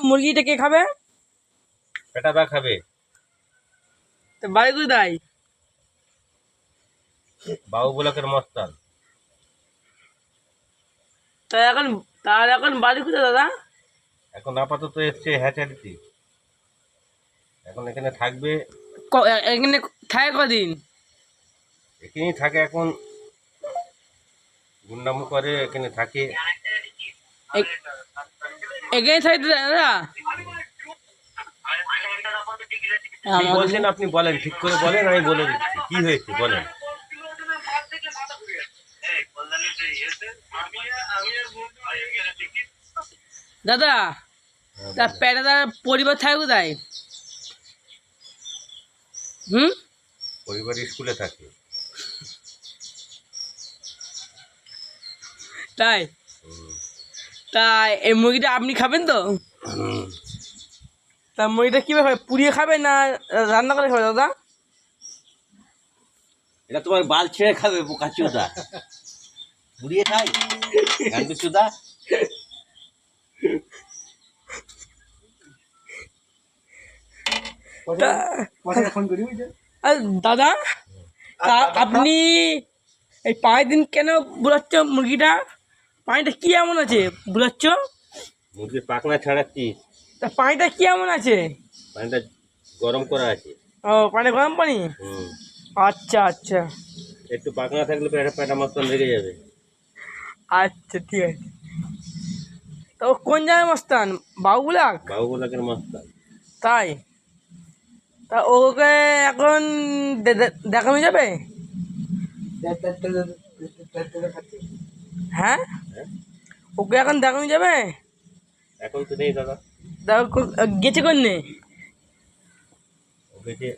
মুরগিটা কে খাবে? পেটাদা খাবে। তো বাড়ি কোথায়? বাবু ব্লকের মস্তান। তার এখন বাড়ি কোথায় দাদা? এখন আপাতত এসছে হ্যাচারিতে। এখন এখানে থাকবে। এখানে থাকে কদিন? এখানেই থাকে এখন, গুন্ডামো করে এখানে থাকে। এখানে থাকে তো দাদা? কি বলছেন আপনি বলেন, ঠিক করে বলেন, আমি বলে দিচ্ছি কি হয়েছে বলেন। দাদা তার পেটাদার পরিবার থাকে কোথায়? পরিবার স্কুলে থাকে। তাই? তাই এই মুরগিটা আপনি খাবেন তো? তা মুরগিটা কীভাবে খাবে, পুড়িয়ে খাবে না রান্না করে খাবে দাদা? এটা তোমার বাল ছেড়ে খাবে বোকাচোদা। পুড়িয়ে খাই গান্ডুচোদা। দাদা তা আপনি এই 5 দিন কেন বুলাচ্ছ মুরগিটা? পানিটা কি এমন আছে বুলাচ্ছ? মুরগির পাখনা ছাড়াচ্ছি। তা পানিটা কি এমন আছে? পানিটা গরম করা আছে। ও পানি গরম পানি? আচ্ছা আচ্ছা। একটু পাখনা থাকলে পেটা মস্তান লেগে যাবে। আচ্ছা ঠিক আছে। তো কোন জায়গায় মস্তান? বাবু ব্লক? বাবু ব্লকের মস্তান। তাই? তা ওকে এখন দেখানো যাবে? হ্যাঁ ওকে এখন দেখানো যাবে? এখন তো নেই দাদা। গেছে কোন? ওকে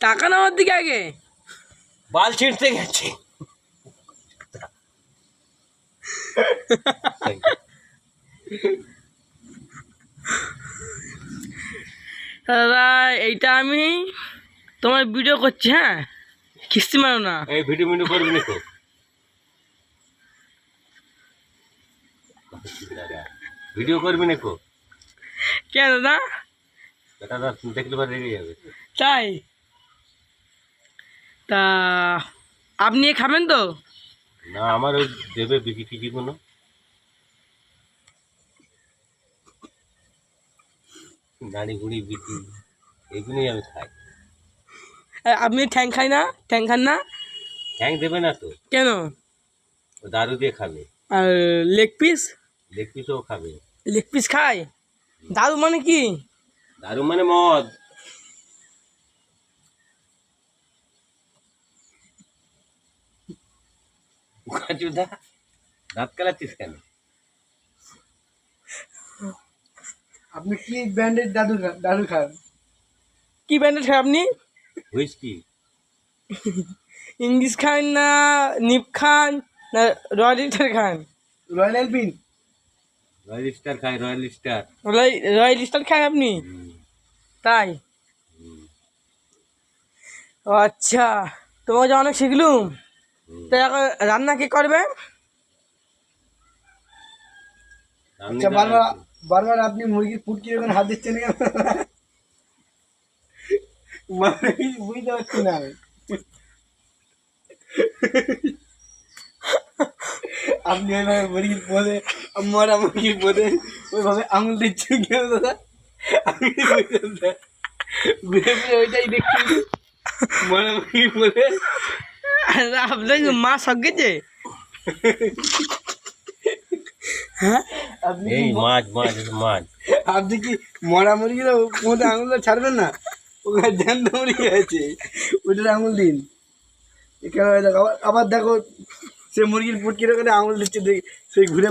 টাকা নেওয়ার দিকে আগে বাল ছিঁড়তে গেছে। দাদা এইটা আমি তোমার ভিডিও করছি, হ্যাঁ কিস্তি মারো না। এই ভিডিও করবি না তো? ভিডিও করবি না কো? কে দাদা? দাদা দেখলে পরে রেগে যাবে। তাই? তা আপনি খাবেন তো? না আমার ওই দেবে বিকি টিকি কোনো। নাড়ি গুড়ি বিকি এগুলোই আমি খাই। আপনি ঠ্যাং খাই না? ঠ্যাং খান না? ঠ্যাং দেবে না তো। কেন? ও দারু দিয়ে খাবে। আর লেগ পিস? লেগ পিসও খাবে। লেগ পিস খায়? দারু মানে কি? দারু মানে মদ। দাঁত কালাচ্ছিস কেন? আপনি কি ব্র্যান্ডের দাদু খান? কি ব্র্যান্ডেড খান আপনি? হুইস্কি। ইংলিশ খান না নিপ খান না রয়্যাল স্টার খান? রয়্যাল এলপিন। রয়্যাল স্টার খাই, রয়্যাল স্টার। রয়্যাল স্টার খান আপনি? তাই? ও আচ্ছা, তোমাকে যে অনেক শিখলুম। তো এখন রান্না কে করবে? আচ্ছা বারবার আপনি মুরগির পুটকি যখন হাত দিচ্ছেন কেন? মানে বুঝতে পারছি না আমি। আপনি ওইভাবে মুরগির পদে, মরা মুরগির পদে ওইভাবে আঙুল দিচ্ছেন কেন দাদা? আমি বুঝলাম না। ঘুরে ফিরে ওইটাই দেখছি, মরা মুরগির পদে। আপনার মা সব গেছে? হ্যাঁ আপনি এই মাছ আপনি কি মরা মুরগির মধ্যে আঙুলটা ছাড়বেন না? ওখানে জ্যান্ত মুরগি আছে, ওইটার আঙুল দিন। এখানে আবার দেখো সে মুরগির পুটকির ওখানে আঙুল দিচ্ছে, সেই ঘুরে